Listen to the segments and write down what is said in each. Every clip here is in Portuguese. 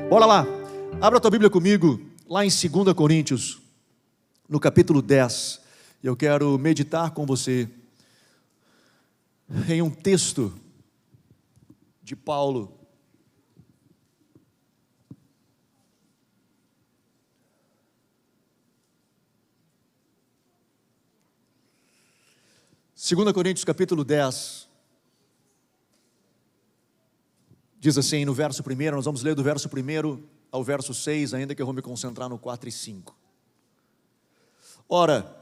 Bora lá, abra a tua Bíblia comigo, lá em 2 Coríntios, no capítulo 10. Eu quero meditar com você em um texto de Paulo. Segunda Coríntios capítulo 10, diz assim no verso 1, nós vamos ler do verso 1 ao verso 6, ainda que eu vou me concentrar no 4 e 5. Ora,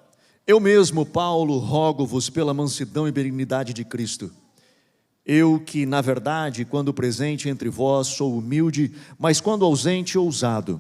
eu mesmo, Paulo, rogo-vos pela mansidão e benignidade de Cristo. Eu que, na verdade, quando presente entre vós, sou humilde, mas quando ausente, ousado.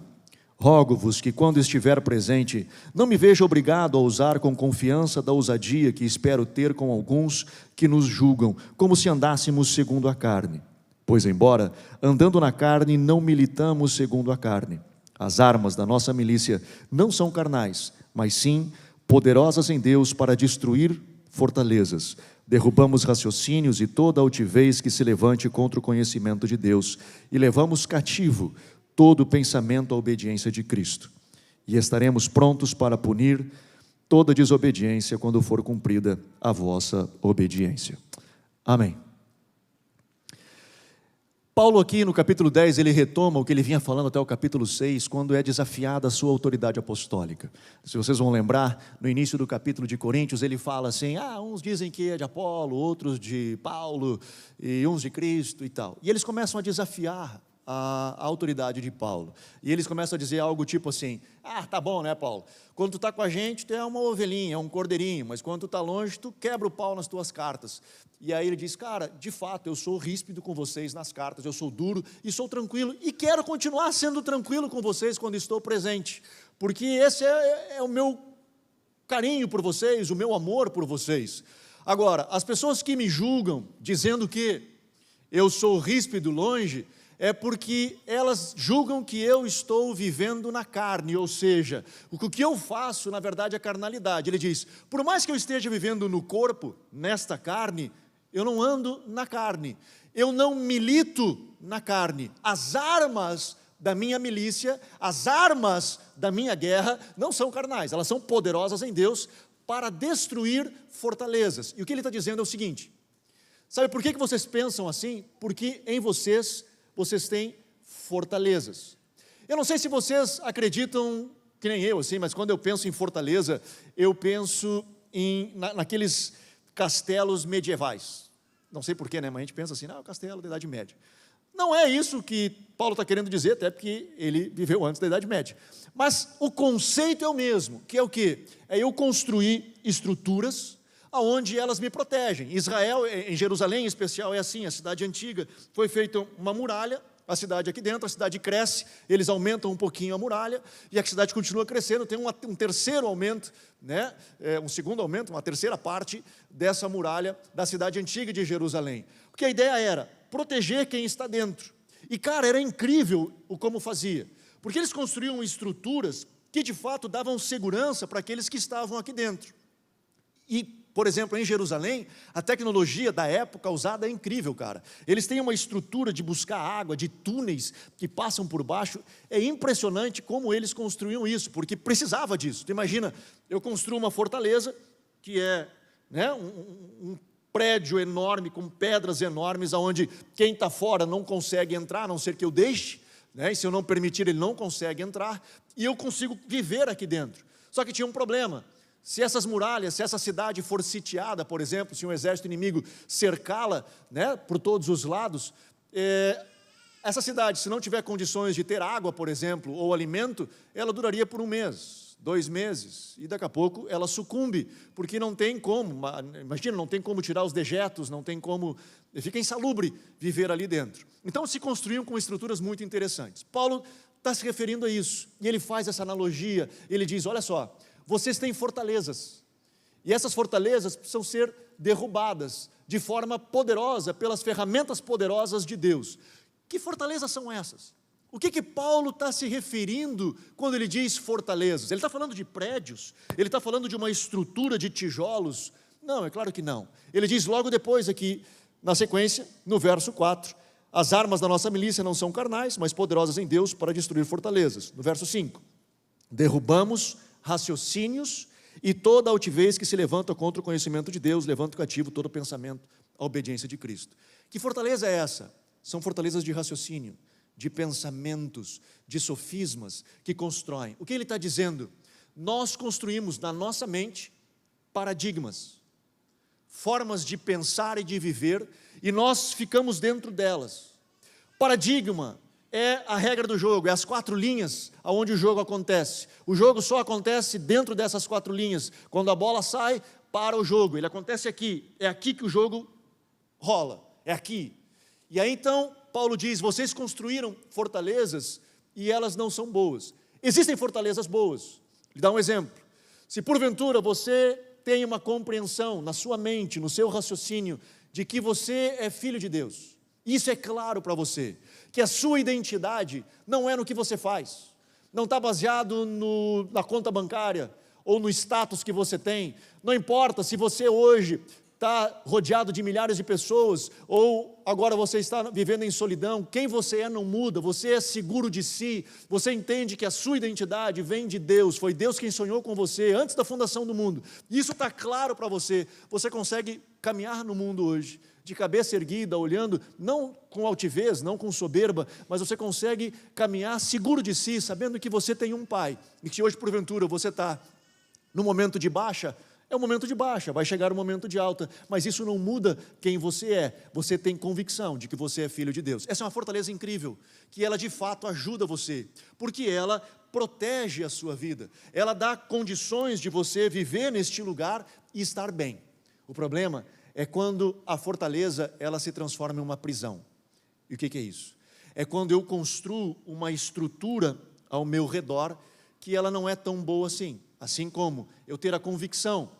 Rogo-vos que, quando estiver presente, não me veja obrigado a usar com confiança da ousadia que espero ter com alguns que nos julgam, como se andássemos segundo a carne. Pois, embora, andando na carne, não militamos segundo a carne. As armas da nossa milícia não são carnais, mas sim poderosas em Deus para destruir fortalezas. Derrubamos raciocínios e toda altivez que se levante contra o conhecimento de Deus, e levamos cativo todo pensamento à obediência de Cristo. E estaremos prontos para punir toda desobediência quando for cumprida a vossa obediência. Amém. Paulo aqui no capítulo 10, ele retoma o que ele vinha falando até o capítulo 6, quando é desafiada a sua autoridade apostólica. Se vocês vão lembrar, no início do capítulo de Coríntios, ele fala assim, uns dizem que é de Apolo, outros de Paulo, e uns de Cristo e tal. E eles começam a desafiar a autoridade de Paulo, e eles começam a dizer algo tipo assim, tá bom, né, Paulo, quando tu está com a gente, tu é uma ovelhinha, um cordeirinho, mas quando tu está longe, tu quebra o pau nas tuas cartas. E aí ele diz, cara, de fato, eu sou ríspido com vocês nas cartas, eu sou duro e sou tranquilo, e quero continuar sendo tranquilo com vocês quando estou presente, porque esse é o meu carinho por vocês, o meu amor por vocês. Agora, as pessoas que me julgam, dizendo que eu sou ríspido longe, é porque elas julgam que eu estou vivendo na carne, ou seja, o que eu faço, na verdade, é carnalidade. Ele diz, por mais que eu esteja vivendo no corpo, nesta carne, eu não ando na carne, eu não milito na carne. As armas da minha milícia, as armas da minha guerra, não são carnais, elas são poderosas em Deus para destruir fortalezas. E o que ele está dizendo é o seguinte, sabe por que vocês pensam assim? Porque em vocês têm fortalezas. Eu não sei se vocês acreditam, que nem eu, assim, mas quando eu penso em fortaleza, eu penso naqueles castelos medievais. Não sei porquê, né? Mas a gente pensa assim, o castelo da Idade Média. Não é isso que Paulo está querendo dizer, até porque ele viveu antes da Idade Média. Mas o conceito é o mesmo, que é o quê? É eu construir estruturas aonde elas me protegem. Israel, em Jerusalém em especial, é assim, a cidade antiga, foi feita uma muralha, a cidade aqui dentro, a cidade cresce, eles aumentam um pouquinho a muralha, e a cidade continua crescendo, tem um terceiro aumento, né? Um segundo aumento, uma terceira parte dessa muralha da cidade antiga de Jerusalém. Porque a ideia era proteger quem está dentro. E, cara, era incrível o como fazia, porque eles construíam estruturas que, de fato, davam segurança para aqueles que estavam aqui dentro. E, por exemplo, em Jerusalém, a tecnologia da época usada é incrível, cara. Eles têm uma estrutura de buscar água, de túneis que passam por baixo. É impressionante como eles construíam isso, porque precisava disso. Tu imagina, eu construo uma fortaleza, que é, né, um prédio enorme, com pedras enormes, onde quem está fora não consegue entrar, a não ser que eu deixe, né, e se eu não permitir, ele não consegue entrar, e eu consigo viver aqui dentro. Só que tinha um problema. Se essas muralhas, se essa cidade for sitiada, por exemplo, se um exército inimigo cercá-la, né, por todos os lados, essa cidade, se não tiver condições de ter água, por exemplo, ou alimento, ela duraria por 1 mês, 2 meses, e daqui a pouco ela sucumbe, porque não tem como, imagina, não tem como tirar os dejetos, não tem como, fica insalubre viver ali dentro. Então se construíam com estruturas muito interessantes. Paulo está se referindo a isso, e ele faz essa analogia, ele diz, olha só, vocês têm fortalezas, e essas fortalezas precisam ser derrubadas de forma poderosa, pelas ferramentas poderosas de Deus. Que fortalezas são essas? O que Paulo está se referindo quando ele diz fortalezas? Ele está falando de prédios? Ele está falando de uma estrutura de tijolos? Não, é claro que não. Ele diz logo depois aqui, na sequência, no verso 4, as armas da nossa milícia não são carnais, mas poderosas em Deus para destruir fortalezas. No verso 5, derrubamos raciocínios e toda altivez que se levanta contra o conhecimento de Deus, levanta cativo todo pensamento à obediência de Cristo. Que fortaleza é essa? São fortalezas de raciocínio, de pensamentos, de sofismas que constroem. O que ele está dizendo? Nós construímos na nossa mente paradigmas, formas de pensar e de viver, e nós ficamos dentro delas. Paradigma é a regra do jogo, é as 4 linhas aonde o jogo acontece. O jogo só acontece dentro dessas 4 linhas. Quando a bola sai, para o jogo. Ele acontece aqui. É aqui que o jogo rola. É aqui. E aí então, Paulo diz, vocês construíram fortalezas e elas não são boas. Existem fortalezas boas. Vou dar um exemplo. Se porventura você tem uma compreensão na sua mente, no seu raciocínio, de que você é filho de Deus, isso é claro para você, que a sua identidade não é no que você faz, não está baseado na conta bancária, ou no status que você tem, não importa se você hoje está rodeado de milhares de pessoas, ou agora você está vivendo em solidão, quem você é não muda, você é seguro de si, você entende que a sua identidade vem de Deus, foi Deus quem sonhou com você antes da fundação do mundo, isso está claro para você, você consegue caminhar no mundo hoje, de cabeça erguida, olhando, não com altivez, não com soberba, mas você consegue caminhar seguro de si, sabendo que você tem um Pai, e que hoje porventura você está no momento de baixa, é um momento de baixa, vai chegar um momento de alta, mas isso não muda quem você é, você tem convicção de que você é filho de Deus. Essa é uma fortaleza incrível, que ela de fato ajuda você, porque ela protege a sua vida, ela dá condições de você viver neste lugar e estar bem. O problema é quando a fortaleza ela se transforma em uma prisão. E o que é isso? É quando eu construo uma estrutura ao meu redor que ela não é tão boa assim. Assim como eu ter a convicção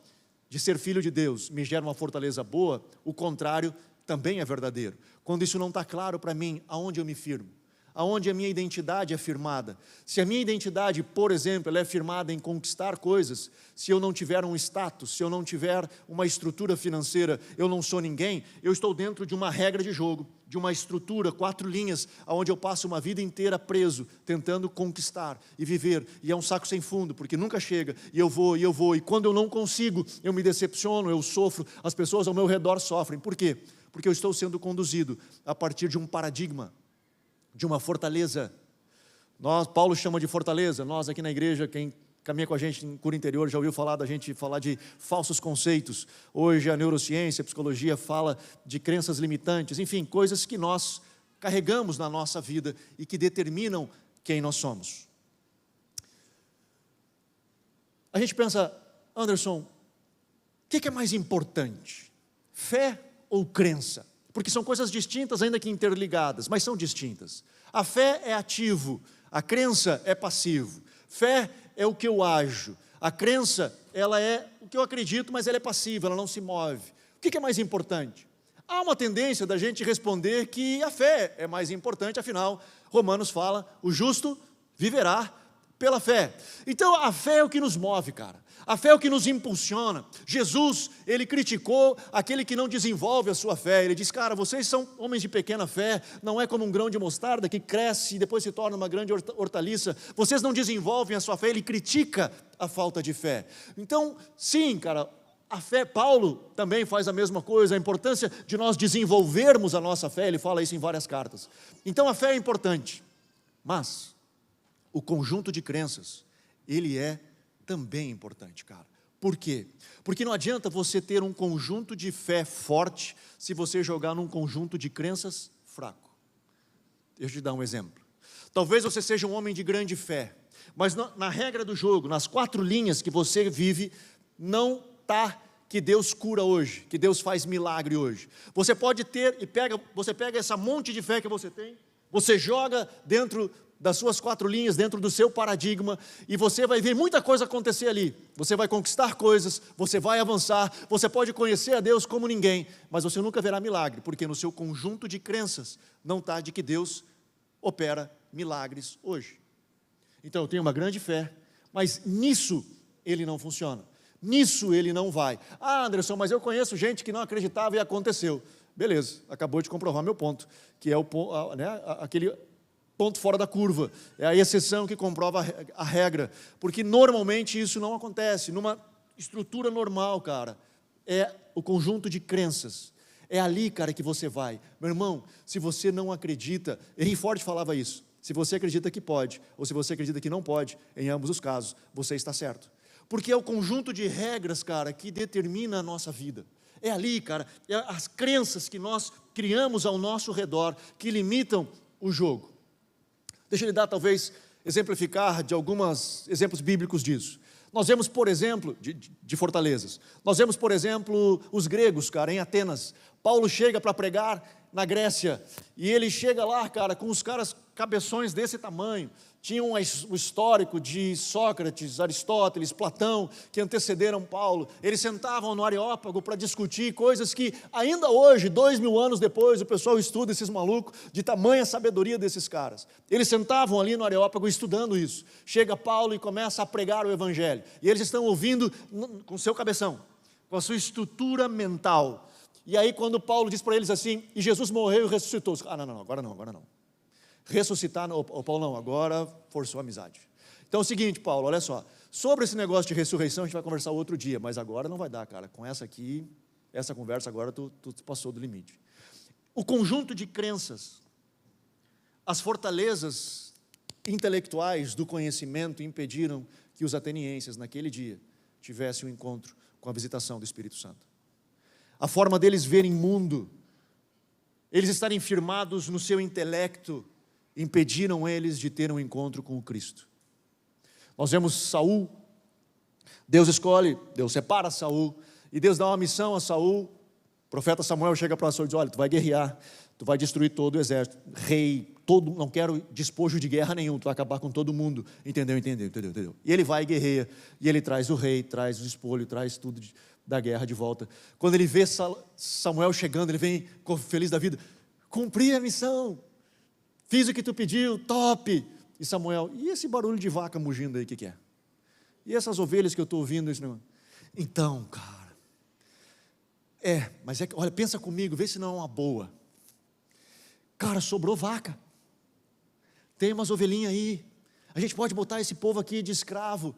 de ser filho de Deus me gera uma fortaleza boa, o contrário também é verdadeiro. Quando isso não está claro para mim, aonde eu me firmo? Aonde a minha identidade é firmada? Se a minha identidade, por exemplo, ela é firmada em conquistar coisas, se eu não tiver um status, se eu não tiver uma estrutura financeira, eu não sou ninguém, eu estou dentro de uma regra de jogo, de uma estrutura, 4 linhas, onde eu passo uma vida inteira preso, tentando conquistar e viver, e é um saco sem fundo, porque nunca chega, e eu vou, e quando eu não consigo, eu me decepciono, eu sofro, as pessoas ao meu redor sofrem. Por quê? Porque eu estou sendo conduzido a partir de um paradigma, de uma fortaleza. Paulo chama de fortaleza, nós aqui na igreja, quem caminha com a gente em cura interior, já ouviu falar da gente falar de falsos conceitos. Hoje a neurociência, a psicologia fala de crenças limitantes, enfim, coisas que nós carregamos na nossa vida e que determinam quem nós somos. A gente pensa, Anderson, o que é mais importante? Fé ou crença? Porque são coisas distintas, ainda que interligadas, mas são distintas. A fé é ativo, a crença é passivo. Fé é o que eu ajo, a crença, ela é o que eu acredito, mas ela é passiva, ela não se move. O que é mais importante? Há uma tendência da gente responder que a fé é mais importante, afinal, Romanos fala, o justo viverá pela fé. Então a fé é o que nos move, cara. A fé é o que nos impulsiona. Jesus, ele criticou aquele que não desenvolve a sua fé. Ele diz, cara, vocês são homens de pequena fé, não é como um grão de mostarda que cresce e depois se torna uma grande hortaliça. Vocês não desenvolvem a sua fé, ele critica a falta de fé. Então, sim, cara, a fé, Paulo também faz a mesma coisa, a importância de nós desenvolvermos a nossa fé, ele fala isso em várias cartas. Então a fé é importante, mas o conjunto de crenças, ele é também importante, cara. Por quê? Porque não adianta você ter um conjunto de fé forte se você jogar num conjunto de crenças fraco. Deixa eu te dar um exemplo. Talvez você seja um homem de grande fé, mas na regra do jogo, nas 4 linhas que você vive, não está que Deus cura hoje, que Deus faz milagre hoje. Você pode ter, você pega essa monte de fé que você tem, você joga dentro das suas 4 linhas, dentro do seu paradigma, e você vai ver muita coisa acontecer ali. Você vai conquistar coisas, você vai avançar, você pode conhecer a Deus como ninguém, mas você nunca verá milagre, porque no seu conjunto de crenças não está de que Deus opera milagres hoje. Então eu tenho uma grande fé, mas nisso ele não funciona, nisso ele não vai. Ah, Anderson, mas eu conheço gente que não acreditava e aconteceu. Beleza, acabou de comprovar meu ponto, que é aquele ponto fora da curva, é a exceção que comprova a regra, porque normalmente isso não acontece, numa estrutura normal, cara, é o conjunto de crenças, é ali, cara, que você vai. Meu irmão, se você não acredita, Henry Ford falava isso, se você acredita que pode, ou se você acredita que não pode, em ambos os casos, você está certo, porque é o conjunto de regras, cara, que determina a nossa vida. É ali, cara, é as crenças que nós criamos ao nosso redor, que limitam o jogo. Deixa eu lhe dar, talvez, exemplificar de alguns exemplos bíblicos disso. Nós vemos, por exemplo, de fortalezas, nós vemos, por exemplo, os gregos, cara, em Atenas. Paulo chega para pregar na Grécia, e ele chega lá, cara, com os caras cabeções desse tamanho. Tinham o histórico de Sócrates, Aristóteles, Platão, que antecederam Paulo. Eles sentavam no Areópago para discutir coisas que ainda hoje, 2000 anos depois, o pessoal estuda esses malucos, de tamanha sabedoria desses caras. Eles sentavam ali no Areópago estudando isso. Chega Paulo e começa a pregar o Evangelho. E eles estão ouvindo com seu cabeção, com a sua estrutura mental. E aí quando Paulo diz para eles assim, e Jesus morreu e ressuscitou. Não, agora não. Ressuscitar, Paulo não, agora forçou a amizade. Então é o seguinte, Paulo, olha só, sobre esse negócio de ressurreição a gente vai conversar outro dia, mas agora não vai dar, cara, com essa conversa agora tu passou do limite. O conjunto de crenças, as fortalezas intelectuais do conhecimento impediram que os atenienses naquele dia tivessem um encontro com a visitação do Espírito Santo. A forma deles verem mundo, eles estarem firmados no seu intelecto, impediram eles de ter um encontro com o Cristo. Nós vemos Saul, Deus separa Saul, e Deus dá uma missão a Saul. O profeta Samuel chega para Saul e diz, olha, tu vai guerrear, tu vai destruir todo o exército, rei, não quero despojo de guerra nenhum, tu vai acabar com todo mundo, entendeu? E ele vai e guerreia, e ele traz o rei, traz o espólio, traz tudo da guerra de volta. Quando ele vê Samuel chegando, ele vem feliz da vida, cumpri a missão, fiz o que tu pediu, top. E Samuel, e esse barulho de vaca mugindo aí, o que é? E essas ovelhas que eu estou ouvindo? Então, cara, mas olha, pensa comigo, vê se não é uma boa. Cara, sobrou vaca, tem umas ovelhinhas aí, a gente pode botar esse povo aqui de escravo.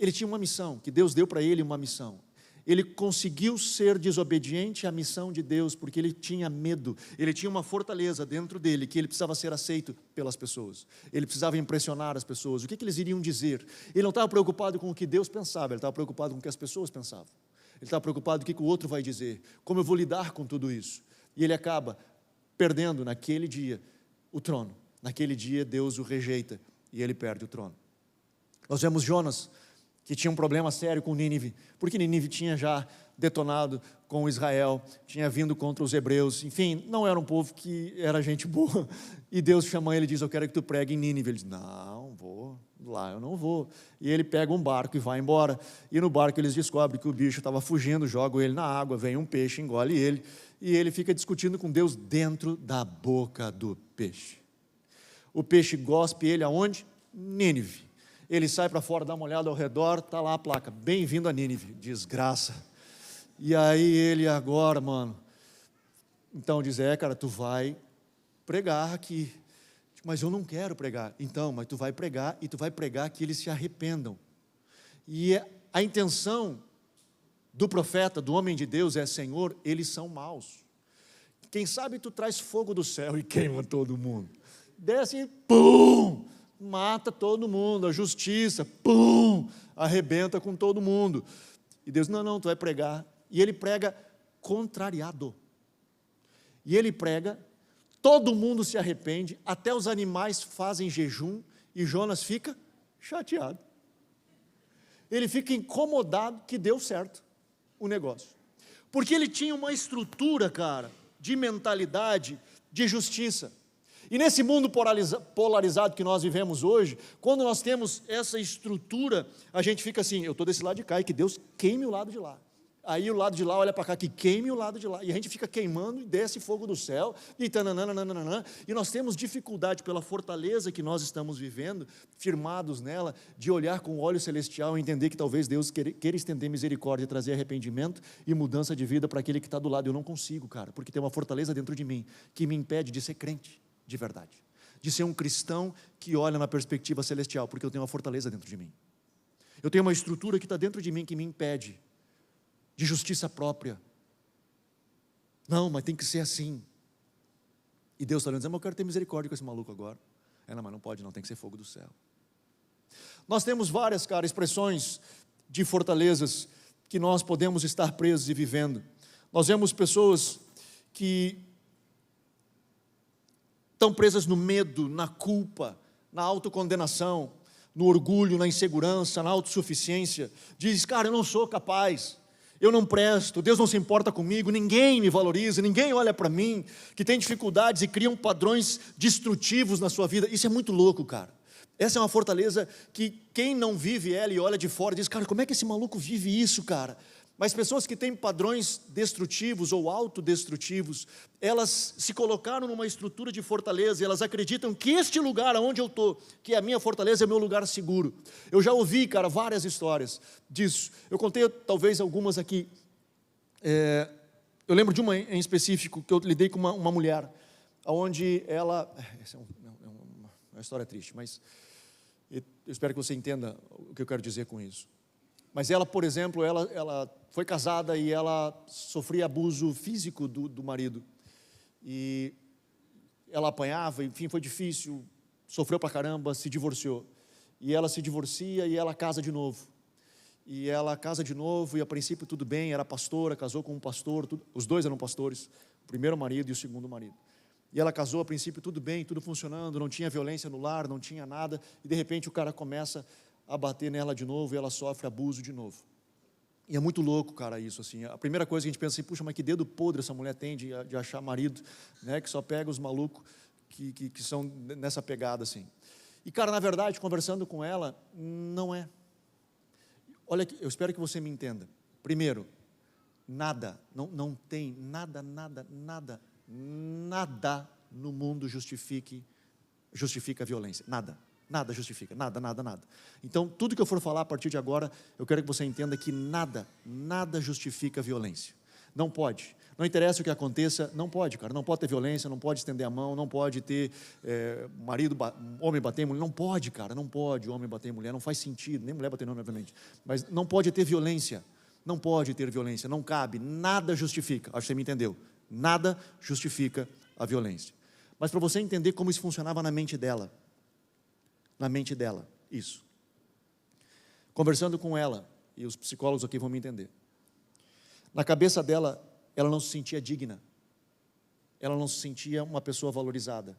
Ele tinha uma missão, que Deus deu para ele uma missão. Ele conseguiu ser desobediente à missão de Deus, porque ele tinha medo, ele tinha uma fortaleza dentro dele, que ele precisava ser aceito pelas pessoas, ele precisava impressionar as pessoas, o que eles iriam dizer? Ele não estava preocupado com o que Deus pensava, ele estava preocupado com o que as pessoas pensavam, ele estava preocupado com o que o outro vai dizer, como eu vou lidar com tudo isso, e ele acaba perdendo naquele dia o trono, naquele dia Deus o rejeita, e ele perde o trono. Nós vemos Jonas, que tinha um problema sério com Nínive, porque Nínive tinha já detonado com Israel, tinha vindo contra os hebreus, enfim, não era um povo que era gente boa, e Deus chama ele e diz, eu quero que tu pregue em Nínive. Ele diz, não, vou, lá eu não vou, e ele pega um barco e vai embora, e no barco eles descobrem que o bicho estava fugindo, jogam ele na água, vem um peixe, engole ele, e ele fica discutindo com Deus dentro da boca do peixe. O peixe gospe ele aonde? Nínive. Ele sai para fora, dá uma olhada ao redor, está lá a placa, bem-vindo a Nínive, desgraça. E aí ele agora, mano, então diz, cara, tu vai pregar aqui. Mas eu não quero pregar. Então, mas tu vai pregar, e tu vai pregar que eles se arrependam. E a intenção do profeta, do homem de Deus é, Senhor, eles são maus. Quem sabe tu traz fogo do céu e queima todo mundo. Desce e pum! Mata todo mundo, a justiça, pum, arrebenta com todo mundo. E Deus, não, tu vai pregar. E ele prega contrariado. E ele prega, todo mundo se arrepende, até os animais fazem jejum, e Jonas fica chateado. Ele fica incomodado que deu certo o negócio. Porque ele tinha uma estrutura, cara, de mentalidade, de justiça. E nesse mundo polarizado que nós vivemos hoje, quando nós temos essa estrutura, a gente fica assim, eu estou desse lado de cá e que Deus queime o lado de lá. Aí o lado de lá olha para cá, que queime o lado de lá. E a gente fica queimando e desce fogo do céu, e tananana, e nós temos dificuldade pela fortaleza que nós estamos vivendo, firmados nela, de olhar com o olho celestial e entender que talvez Deus queira estender misericórdia, trazer arrependimento e mudança de vida para aquele que está do lado. Eu não consigo, cara, porque tem uma fortaleza dentro de mim que me impede de ser crente de verdade, de ser um cristão que olha na perspectiva celestial, porque eu tenho uma fortaleza dentro de mim. Eu tenho uma estrutura que está dentro de mim que me impede de justiça própria. Não, mas tem que ser assim. E Deus está olhando, dizendo, mas eu quero ter misericórdia com esse maluco agora. Não, mas não pode não, tem que ser fogo do céu. Nós temos várias, cara, expressões de fortalezas que nós podemos estar presos e vivendo. Nós vemos pessoas que estão presas no medo, na culpa, na autocondenação, no orgulho, na insegurança, na autossuficiência. Diz, cara, eu não sou capaz, eu não presto, Deus não se importa comigo, ninguém me valoriza, ninguém olha para mim, que tem dificuldades e criam padrões destrutivos na sua vida. Isso é muito louco, cara. Essa é uma fortaleza que quem não vive ela e olha de fora diz, cara, como é que esse maluco vive isso, cara? Mas pessoas que têm padrões destrutivos ou autodestrutivos, elas se colocaram numa estrutura de fortaleza e elas acreditam que este lugar onde eu estou, que é a minha fortaleza, é meu lugar seguro. Eu já ouvi, cara, várias histórias disso. Eu contei talvez algumas aqui. Eu lembro de uma em específico, que eu lidei com uma mulher, onde ela... Essa é uma história triste, mas eu espero que você entenda o que eu quero dizer com isso. Mas ela, por exemplo, ela foi casada e ela sofria abuso físico do marido. E ela apanhava, enfim, foi difícil, sofreu pra caramba, se divorciou. E ela se divorcia e ela casa de novo. E ela casa de novo e a princípio tudo bem, era pastora, casou com um pastor, os dois eram pastores, o primeiro marido e o segundo marido. E ela casou, a princípio tudo bem, tudo funcionando, não tinha violência no lar, não tinha nada, e de repente o cara começa a bater nela de novo e ela sofre abuso de novo. E é muito louco, cara, isso, assim. A primeira coisa que a gente pensa assim, puxa, mas que dedo podre essa mulher tem de achar marido, né, que só pega os malucos que são nessa pegada, assim. E, cara, na verdade, conversando com ela, não é. Olha, eu espero que você me entenda. Primeiro, nada, não tem nada no mundo justifica a violência, nada justifica, nada. Então, tudo que eu for falar a partir de agora, eu quero que você entenda que nada justifica a violência, não pode, não interessa o que aconteça, não pode, cara, não pode ter violência, não pode estender a mão, não pode ter homem bater em mulher, não pode, cara, não pode homem bater em mulher, não faz sentido, nem mulher bater em homem, obviamente, mas não pode ter violência, não cabe, nada justifica, acho que você me entendeu, nada justifica a violência. Mas para você entender como isso funcionava na mente dela, isso. Conversando com ela, e os psicólogos aqui vão me entender, na cabeça dela, ela não se sentia digna, ela não se sentia uma pessoa valorizada,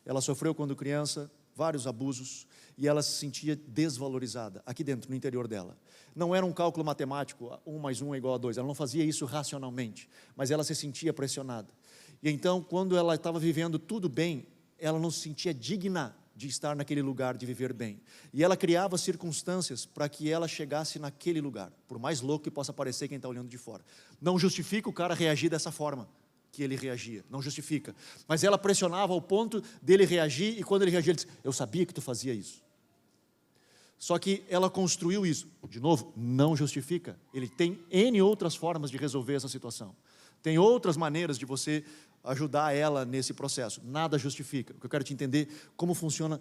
ela sofreu quando criança vários abusos, e ela se sentia desvalorizada, aqui dentro, no interior dela. Não era um cálculo matemático, 1 mais 1 é igual a 2, ela não fazia isso racionalmente, mas ela se sentia pressionada. E então, quando ela estava vivendo tudo bem, ela não se sentia digna de estar naquele lugar, de viver bem. E ela criava circunstâncias para que ela chegasse naquele lugar, por mais louco que possa parecer quem está olhando de fora. Não justifica o cara reagir dessa forma que ele reagia, não justifica. Mas ela pressionava ao ponto dele reagir, e quando ele reagia, ele disse, eu sabia que tu fazia isso. Só que ela construiu isso. De novo, não justifica. Ele tem N outras formas de resolver essa situação. Tem outras maneiras de você ajudar ela nesse processo. Nada justifica. O que eu quero te entender, como funciona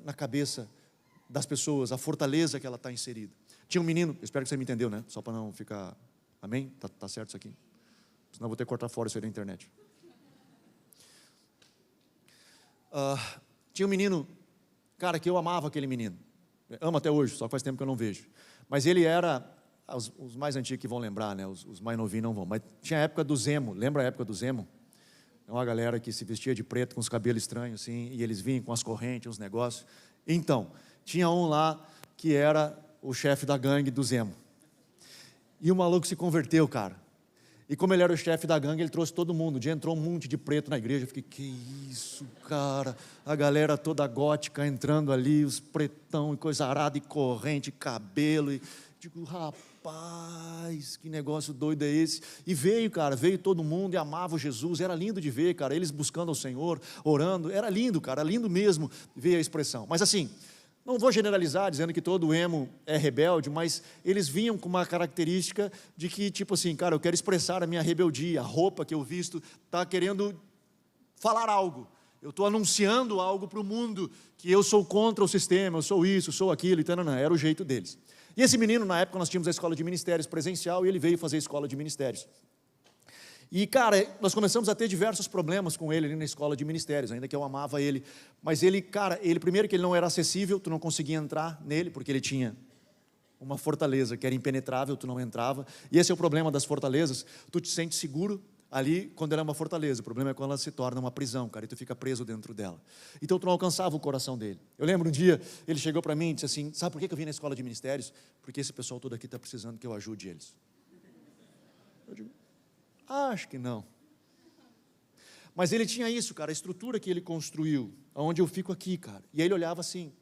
na cabeça das pessoas, a fortaleza que ela está inserida. Tinha um menino, espero que você me entendeu, né? Só para não ficar... Amém? Tá certo isso aqui? Senão eu vou ter que cortar fora isso aí da internet. Tinha um menino, cara, que eu amava aquele menino. Amo até hoje, só faz tempo que eu não vejo. Mas ele era... Os mais antigos que vão lembrar, né? Os mais novinhos não vão. Mas tinha a época do Zemo. Lembra a época do Zemo? É uma galera que se vestia de preto, com os cabelos estranhos, assim, e eles vinham com as correntes, uns negócios. Então, tinha um lá que era o chefe da gangue do Zemo. E o maluco se converteu, cara. E como ele era o chefe da gangue, ele trouxe todo mundo. Um dia entrou um monte de preto na igreja. Eu fiquei, que isso, cara? A galera toda gótica entrando ali, os pretão e coisa arada, e corrente, cabelo. E digo, rapaz, rapaz, que negócio doido é esse? E veio, cara, veio todo mundo e amava o Jesus, era lindo de ver, cara, eles buscando ao Senhor, orando, era lindo, cara, lindo mesmo ver a expressão. Mas assim, não vou generalizar dizendo que todo emo é rebelde, mas eles vinham com uma característica de que, tipo assim, cara, eu quero expressar a minha rebeldia, a roupa que eu visto está querendo falar algo. Eu estou anunciando algo para o mundo, que eu sou contra o sistema, eu sou isso, sou aquilo, então não, era o jeito deles. E esse menino, na época, nós tínhamos a escola de ministérios presencial, e ele veio fazer a escola de ministérios. E, cara, nós começamos a ter diversos problemas com ele ali na escola de ministérios, ainda que eu amava ele. Mas ele, cara, primeiro que ele não era acessível, tu não conseguia entrar nele, porque ele tinha uma fortaleza que era impenetrável, tu não entrava. E esse é o problema das fortalezas, tu te sente seguro ali quando ela é uma fortaleza, o problema é quando ela se torna uma prisão, cara, e tu fica preso dentro dela. Então tu não alcançava o coração dele. Eu lembro um dia, ele chegou para mim e disse assim, sabe por que eu vim na escola de ministérios? Porque esse pessoal todo aqui está precisando que eu ajude eles. Eu digo, acho que não. Mas ele tinha isso, cara, a estrutura que ele construiu, onde eu fico aqui, cara. E aí ele olhava assim.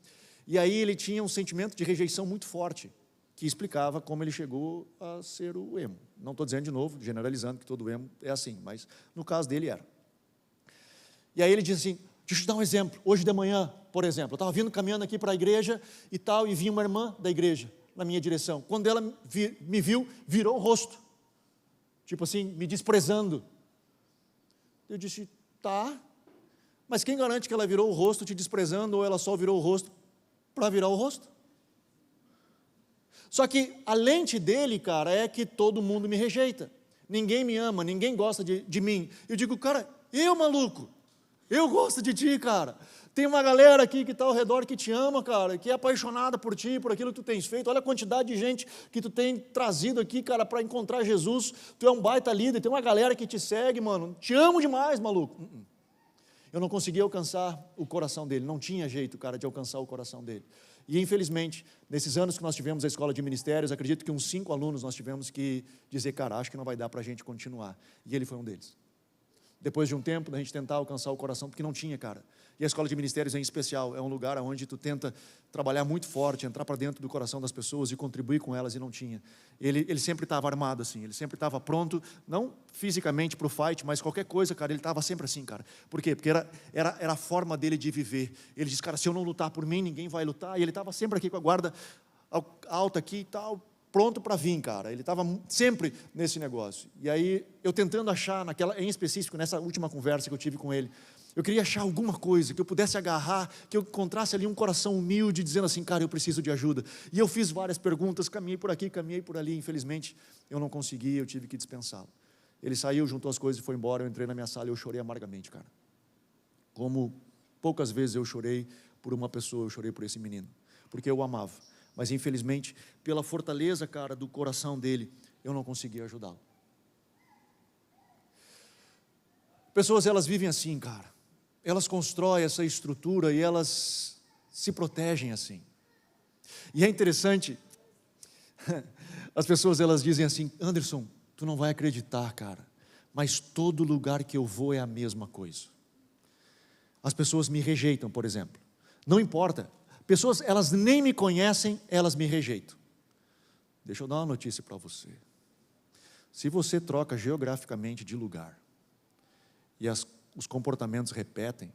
E aí ele tinha um sentimento de rejeição muito forte, que explicava como ele chegou a ser o emo. Não estou dizendo de novo, generalizando, que todo emo é assim, mas no caso dele era. E aí ele disse assim, deixa eu te dar um exemplo. Hoje de manhã, por exemplo, eu estava vindo caminhando aqui para a igreja e tal, e vinha uma irmã da igreja na minha direção. Quando ela me viu, virou o rosto. Tipo assim, me desprezando. Eu disse, tá, mas quem garante que ela virou o rosto te desprezando ou ela só virou o rosto para virar o rosto? Só que a lente dele, cara, é que todo mundo me rejeita. Ninguém me ama, ninguém gosta de mim. Eu digo, cara, maluco, eu gosto de ti, cara. Tem uma galera aqui que está ao redor que te ama, cara, que é apaixonada por ti, por aquilo que tu tens feito. Olha a quantidade de gente que tu tem trazido aqui, cara, para encontrar Jesus. Tu é um baita líder, tem uma galera que te segue, mano. Te amo demais, maluco. Eu não conseguia alcançar o coração dele, não tinha jeito, cara, de alcançar o coração dele. E, infelizmente, nesses anos que nós tivemos a escola de ministérios, acredito que uns 5 alunos nós tivemos que dizer, cara, acho que não vai dar para a gente continuar. E ele foi um deles. Depois de um tempo, da gente tentar alcançar o coração, porque não tinha, cara. E a escola de ministérios, em especial, é um lugar onde tu tenta trabalhar muito forte, entrar para dentro do coração das pessoas e contribuir com elas, e não tinha. Ele sempre estava armado assim, ele sempre estava pronto, não fisicamente para o fight, mas qualquer coisa, cara, ele estava sempre assim, cara. Por quê? Porque era a forma dele de viver. Ele diz, cara, se eu não lutar por mim, ninguém vai lutar. E ele estava sempre aqui com a guarda alta aqui e tal, pronto para vir, cara. Ele estava sempre nesse negócio. E aí, eu tentando achar, em específico, nessa última conversa que eu tive com ele, eu queria achar alguma coisa que eu pudesse agarrar, que eu encontrasse ali um coração humilde, dizendo assim, cara, eu preciso de ajuda. E eu fiz várias perguntas, caminhei por aqui, caminhei por ali, infelizmente, eu não consegui, eu tive que dispensá-lo. Ele saiu, juntou as coisas e foi embora, eu entrei na minha sala e eu chorei amargamente, cara. Como poucas vezes eu chorei por uma pessoa, eu chorei por esse menino, porque eu o amava. Mas, infelizmente, pela fortaleza, cara, do coração dele, eu não consegui ajudá-lo. Pessoas, elas vivem assim, cara. Elas constroem essa estrutura e elas se protegem assim. E é interessante, as pessoas, elas dizem assim, Anderson, tu não vai acreditar, cara, mas todo lugar que eu vou é a mesma coisa. As pessoas me rejeitam, por exemplo. Não importa. Pessoas, elas nem me conhecem, elas me rejeitam. Deixa eu dar uma notícia para você. Se você troca geograficamente de lugar e os comportamentos repetem,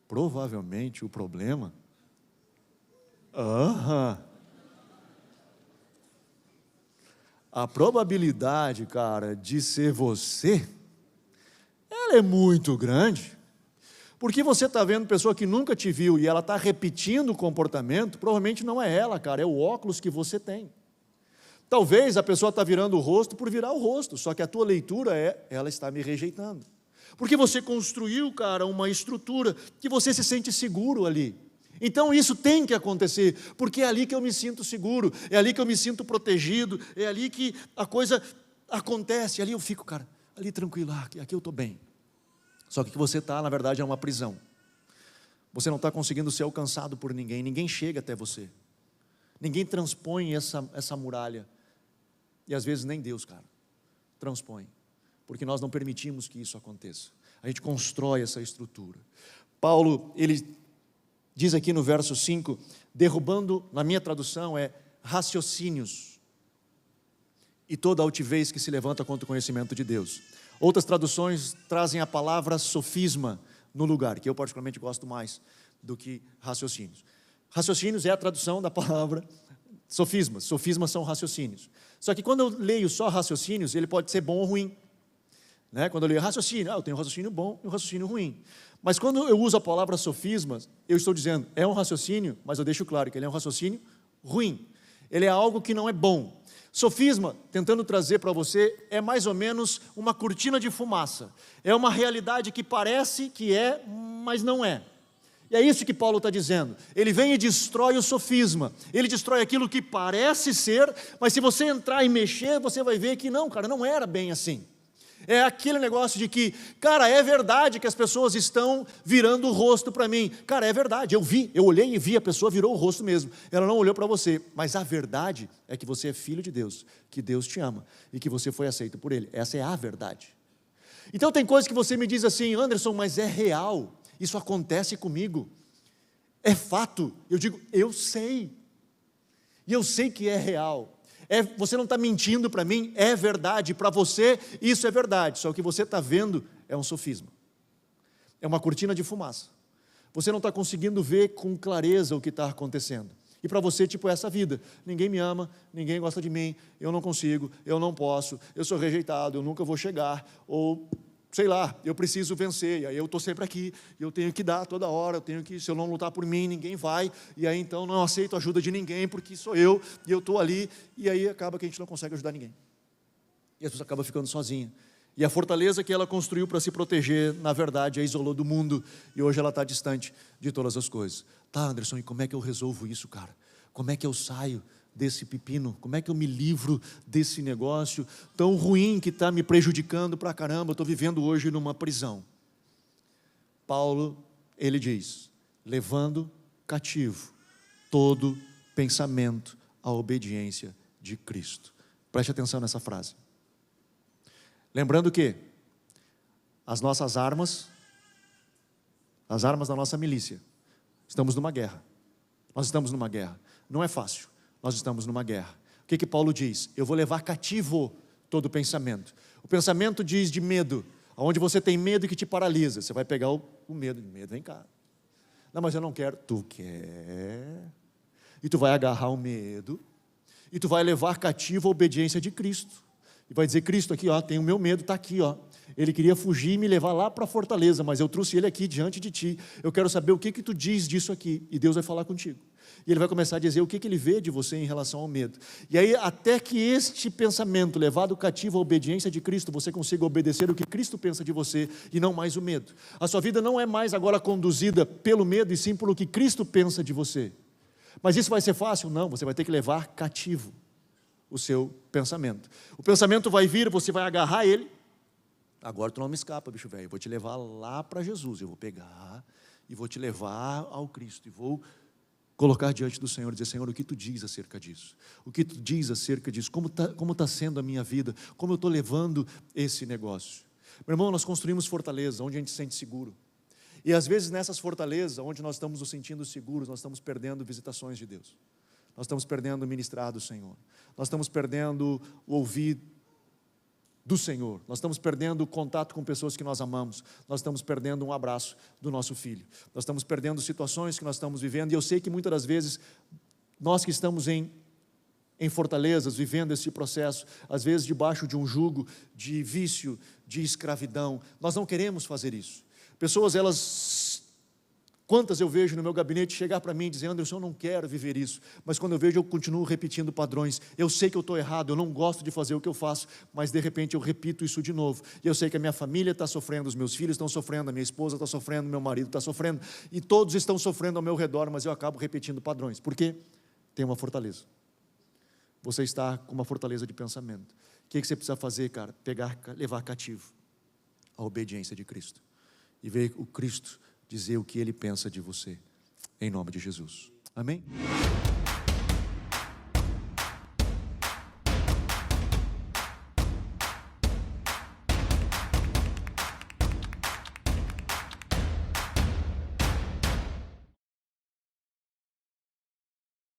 provavelmente o problema... A probabilidade, cara, de ser você, ela é muito grande. Porque você está vendo pessoa que nunca te viu e ela está repetindo o comportamento, provavelmente não é ela, cara, é o óculos que você tem. Talvez a pessoa está virando o rosto por virar o rosto, só que a tua leitura ela está me rejeitando. Porque você construiu, cara, uma estrutura que você se sente seguro ali. Então isso tem que acontecer, porque é ali que eu me sinto seguro, é ali que eu me sinto protegido, é ali que a coisa acontece, ali eu fico, cara, ali tranquilo, aqui eu estou bem. Só que você está, na verdade, é uma prisão. Você não está conseguindo ser alcançado por ninguém, ninguém chega até você. Ninguém transpõe essa muralha. E às vezes nem Deus, cara, transpõe. Porque nós não permitimos que isso aconteça. A gente constrói essa estrutura. Paulo, ele diz aqui no verso 5, derrubando, na minha tradução, raciocínios. e toda altivez que se levanta contra o conhecimento de Deus. Outras traduções trazem a palavra sofisma no lugar, que eu particularmente gosto mais do que raciocínios. Raciocínios é a tradução da palavra sofismas. Sofismas são raciocínios. Só que quando eu leio só raciocínios, ele pode ser bom ou ruim. Né? Quando eu leio raciocínio, eu tenho um raciocínio bom e um raciocínio ruim. Mas quando eu uso a palavra sofismas, eu estou dizendo, é um raciocínio, mas eu deixo claro que ele é um raciocínio ruim. Ele é algo que não é bom. Sofisma, tentando trazer para você, é mais ou menos uma cortina de fumaça. É uma realidade que parece que é, mas não é. E é isso que Paulo está dizendo. Ele vem e destrói o sofisma. Ele destrói aquilo que parece ser, mas se você entrar e mexer, você vai ver que não, cara, não era bem assim. É aquele negócio de que, cara, é verdade que as pessoas estão virando o rosto para mim. Cara, é verdade, eu olhei e vi, a pessoa virou o rosto mesmo. Ela não olhou para você, mas a verdade é que você é filho de Deus, que Deus te ama e que você foi aceito por Ele. Essa é a verdade. Então tem coisas que você me diz assim, Anderson, mas é real, isso acontece comigo, é fato. Eu digo, eu sei, e eu sei que é real. Você não está mentindo para mim, é verdade, para você isso é verdade, só que você está vendo é um sofisma, é uma cortina de fumaça, você não está conseguindo ver com clareza o que está acontecendo, e para você tipo essa vida, ninguém me ama, ninguém gosta de mim, eu não consigo, eu não posso, eu sou rejeitado, eu nunca vou chegar, ou sei lá, eu preciso vencer, e aí eu estou sempre aqui, eu tenho que dar toda hora, se eu não lutar por mim, ninguém vai, e aí então não aceito a ajuda de ninguém, porque sou eu, e eu estou ali, e aí acaba que a gente não consegue ajudar ninguém, e a pessoa acaba ficando sozinha, e a fortaleza que ela construiu para se proteger, na verdade, a isolou do mundo, e hoje ela está distante de todas as coisas. Tá, Anderson, e como é que eu resolvo isso, cara? Como é que eu saio desse pepino, como é que eu me livro desse negócio tão ruim que está me prejudicando pra caramba, eu estou vivendo hoje numa prisão. Paulo, ele diz, levando cativo todo pensamento à obediência de Cristo. Preste atenção nessa frase. Lembrando que as nossas armas, as armas da nossa milícia, estamos numa guerra, nós estamos numa guerra, não é fácil. Nós estamos numa guerra. O que Paulo diz? Eu vou levar cativo todo pensamento. O pensamento diz de medo, onde você tem medo que te paralisa. Você vai pegar o medo, vem cá. Não, mas eu não quero. Tu quer. E tu vai agarrar o medo, e tu vai levar cativo a obediência de Cristo. E vai dizer, Cristo aqui, ó, tem o meu medo, está aqui, ó. Ele queria fugir e me levar lá para a fortaleza, mas eu trouxe ele aqui diante de ti. Eu quero saber o que tu diz disso aqui. E Deus vai falar contigo. E ele vai começar a dizer o que ele vê de você em relação ao medo. E aí, até que este pensamento, levado cativo à obediência de Cristo, você consiga obedecer o que Cristo pensa de você, e não mais o medo. A sua vida não é mais agora conduzida pelo medo, e sim pelo que Cristo pensa de você. Mas isso vai ser fácil? Não, você vai ter que levar cativo o seu pensamento. O pensamento vai vir, você vai agarrar ele. Agora tu não me escapa, bicho velho, eu vou te levar lá para Jesus, eu vou pegar e vou te levar ao Cristo, e vou colocar diante do Senhor e dizer, Senhor, o que tu diz acerca disso? O que tu diz acerca disso? Como tá sendo a minha vida? Como eu estou levando esse negócio? Meu irmão, nós construímos fortalezas onde a gente se sente seguro. E às vezes nessas fortalezas, onde nós estamos nos sentindo seguros, nós estamos perdendo visitações de Deus. Nós estamos perdendo o ministrar do Senhor. Nós estamos perdendo o ouvir do Senhor, nós estamos perdendo o contato com pessoas que nós amamos, nós estamos perdendo um abraço do nosso filho, nós estamos perdendo situações que nós estamos vivendo, e eu sei que muitas das vezes, nós que estamos em fortalezas, vivendo esse processo, às vezes debaixo de um jugo de vício, de escravidão, nós não queremos fazer isso. Pessoas, quantas eu vejo no meu gabinete chegar para mim e dizer, Anderson, eu não quero viver isso, mas quando eu vejo eu continuo repetindo padrões, eu sei que eu estou errado, eu não gosto de fazer o que eu faço, mas de repente eu repito isso de novo, e eu sei que a minha família está sofrendo, os meus filhos estão sofrendo, a minha esposa está sofrendo, meu marido está sofrendo, e todos estão sofrendo ao meu redor, mas eu acabo repetindo padrões, porque tem uma fortaleza, você está com uma fortaleza de pensamento. O que você precisa fazer, cara? Levar cativo a obediência de Cristo, e ver o Cristo dizer o que Ele pensa de você, em nome de Jesus. Amém?